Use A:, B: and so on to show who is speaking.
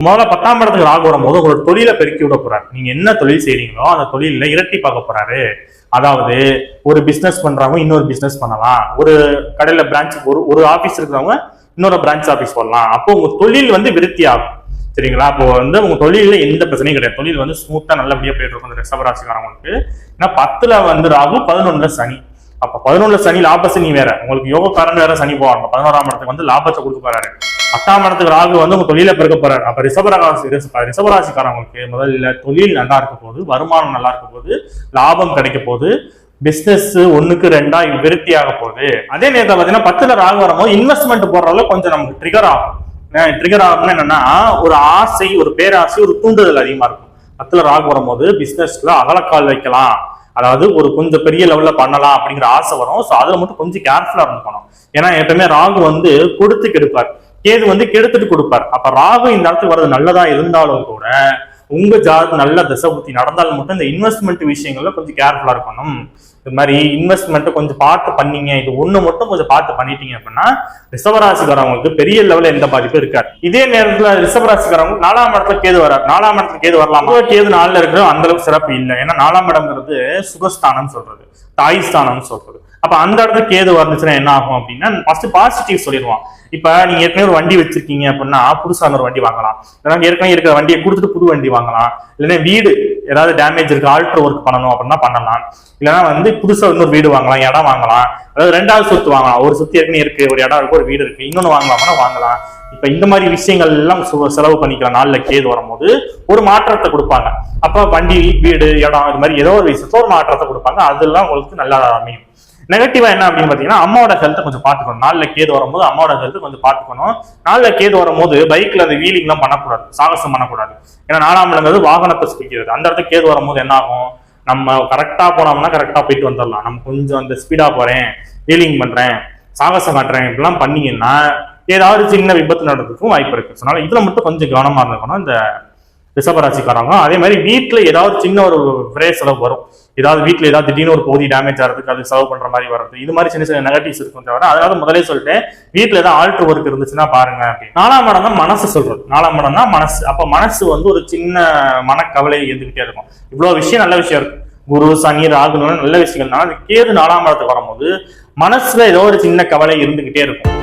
A: முதல்ல 10ஆம் இடத்துக்கு ராகு வரும்போது உங்களோட தொழிலை பெருக்கி விட போறாரு. நீங்க என்ன தொழில் செய்றீங்களோ அந்த தொழில இரட்டி பார்க்க போறாரு. அதாவது ஒரு பிசினஸ் பண்றவங்க இன்னொரு பிசினஸ் பண்ணலாம், ஒரு கடையில பிரான்ச் ஒரு ஆபீஸ் இருக்கிறவங்க இன்னொரு பிரான்ச் ஆபீஸ் போடலாம். அப்போ உங்க தொழில் விருத்தி ஆகும். சரிங்களா? அப்போ உங்க தொழில எந்த பிரச்சனையும் கிடையாது. தொழில் ஸ்மூத்தா நல்லபடியா போயிட்டு இருக்கும் இந்த ரிஷபராசிக்காரங்களுக்கு. ஏன்னா 10ல ராகு, 11ல சனி. அப்ப 11ல சனி லாப சனி வேற, உங்களுக்கு யோகக்காரன் வேற சனி போவாங்க. 11ஆம் இடத்துக்கு லாபத்தை கொடுக்க போறாரு. 10ஆம் இடத்துக்கு ராகு உங்க தொழில பெருக்க போறாரு. அப்ப ரிஷபராசிக்காரங்களுக்கு முதல்ல தொழில் நல்லா இருக்க போது, வருமானம் நல்லா இருக்க போது, லாபம் கிடைக்க போது, பிசினஸ் 1க்கு 2 விருத்தி ஆக போகுது. அதே நேரத்தில் பாத்தீங்கன்னா 10ல ராகு வரும்போது இன்வெஸ்ட்மெண்ட் போடுறதுல கொஞ்சம் நமக்கு ட்ரிகர் ஆகும். ட்ரிகர் ஆகும்னா என்னன்னா, ஒரு ஆசை, ஒரு பேராசை, ஒரு தூண்டுதல் அதிகமா இருக்கும். 10ல ராகு வரும்போது பிசினஸ்ல அகலக்கால் வைக்கலாம், அதாவது ஒரு கொஞ்சம் பெரிய லெவல்ல பண்ணலாம் அப்படிங்கிற ஆசை வரும். ஸோ அதுல மட்டும் கொஞ்சம் கேர்ஃபுல்லா இருந்துக்கணும். ஏன்னா எப்பவுமே ராகு கொடுத்து கெடுப்பார், கேது கெடுத்துட்டு கொடுப்பார். அப்ப ராகு இந்த இடத்துக்கு வர்றது நல்லதா இருந்தாலும் கூட உங்க ஜாதகம் நல்ல திசை புத்தி நடந்தாலும் மட்டும் இந்த இன்வெஸ்ட்மெண்ட் விஷயங்கள்ல கொஞ்சம் கேர்ஃபுல்லா இருக்கணும். இது மாதிரி இன்வெஸ்ட்மெண்ட் கொஞ்சம் பார்த்து பண்ணீங்க, இது ஒண்ணு மட்டும் கொஞ்சம் பார்த்து பண்ணிட்டீங்க அப்படின்னா ரிஷபராசிக்காரவங்களுக்கு பெரிய லெவல்ல எந்த பாதிப்பும் இருக்காது. இதே நேரத்துல ரிஷபராசிக்காரவங்க 4ஆம் இடத்துல கேது வராது. 4ஆம் இடத்துல கேது வரலாம், கேது 4ல இருக்கிற அந்த அளவுக்கு சிறப்பு இல்லை. ஏன்னா 4ஆம் இடம்ங்கிறது சுகஸ்தானம் சொல்றது, தாய் ஸ்தானம் சொல்றது. அப்ப அந்த இடத்துல கேது வந்துச்சுன்னா என்ன ஆகும் அப்படின்னா, ஃபர்ஸ்ட் பாசிட்டிவ் சொல்லிடுவான். இப்ப நீங்க ஏற்கனவே ஒரு வண்டி வச்சிருக்கீங்க அப்படின்னா புதுசா ஒரு வண்டி வாங்கலாம், இல்லைன்னா ஏற்கனவே இருக்கிற வண்டியை கொடுத்துட்டு புது வண்டி வாங்கலாம், இல்லைன்னா வீடு ஏதாவது டேமேஜ் இருக்கு, ஆல்ட்ரு ஒர்க் பண்ணணும் அப்படின்னா பண்ணலாம், இல்லைன்னா புதுசா இன்னொரு வீடு வாங்கலாம், இடம் வாங்கலாம், அதாவது 2வது சொத்து வாங்கலாம். ஒரு சொத்து ஏற்கனவே இருக்கு, ஒரு இடம் இருக்கு, ஒரு வீடு இருக்கு, இன்னொன்னு வாங்கலாம்னா வாங்கலாம். இப்ப இந்த மாதிரி விஷயங்கள் எல்லாம் செலவு பண்ணிக்கலாம். 4ல கேது வரும்போது ஒரு மாற்றத்தை கொடுப்பாங்க. அப்ப வண்டி, வீடு, இடம், இது மாதிரி ஏதோ ஒரு விஷயத்த ஒரு மாற்றத்தை கொடுப்பாங்க. அதெல்லாம் உங்களுக்கு நல்லா அமையும். நெகட்டிவா என்ன அப்படின்னு பாத்தீங்கன்னா, அம்மாவோட ஹெல்த்தை கொஞ்சம் பாத்துக்கணும். 4ல கேது வரும்போது அம்மாவோட ஹெல்த் கொஞ்சம் பாத்துக்கணும். 4ல கேது வரும்போது பைக்ல அந்த வீலிங் எல்லாம் பண்ணக்கூடாது, சாகசம் பண்ணக்கூடாது. ஏன்னா 4ஆம் இடங்கிறது வாகனத்தை சுத்திக்கிறது. அந்த இடத்துக்கு கேது வரும்போது என்ன ஆகும், நம்ம கரெக்டா போனோம்னா கரெக்டா போயிட்டு வந்துடலாம். நம்ம கொஞ்சம் அந்த ஸ்பீடா போறேன், வீலிங் பண்றேன், சாகசம் காட்டுறேன், இப்படிலாம் பண்ணீங்கன்னா ஏதாவது சின்ன விபத்து நடக்கிறதுக்கும் வாய்ப்பு இருக்கு. அதனால இதுல மட்டும் கொஞ்சம் கவனமா இருந்துக்கணும் இந்த ரிஷபராசிக்காரங்க. அதே மாதிரி வீட்டுல ஏதாவது சின்ன ஒரு விரை செலவு வரும். ஏதாவது வீட்டுல ஏதாவது திடீர்னு ஒரு பகுதி டேமேஜ் ஆகிறதுக்கு அது செலவு பண்ற மாதிரி வருது. இது மாதிரி சின்ன சின்ன நெகட்டிவ்ஸ் இருக்கும் தவிர, அதாவது முதலே சொல்லிட்டேன், வீட்டுல ஏதாவது ஆல்ட்ரு ஒர்க் இருந்துச்சுன்னா பாருங்க அப்படின்னு. 4ஆம் இடம் தான் மனசு சொல்றது. 4ஆம் இடம் தான் மனசு. அப்ப மனசு ஒரு சின்ன மனக்கவலை இருந்துகிட்டே இருக்கும். இவ்வளவு விஷயம் நல்ல விஷயம் இருக்கு, குரு, சனி, ராகு நல்ல விஷயங்கள்னால கேது 4ஆம் இடத்துக்கு வரும்போது மனசுல ஏதோ ஒரு சின்ன கவலை இருந்துகிட்டே இருக்கும்.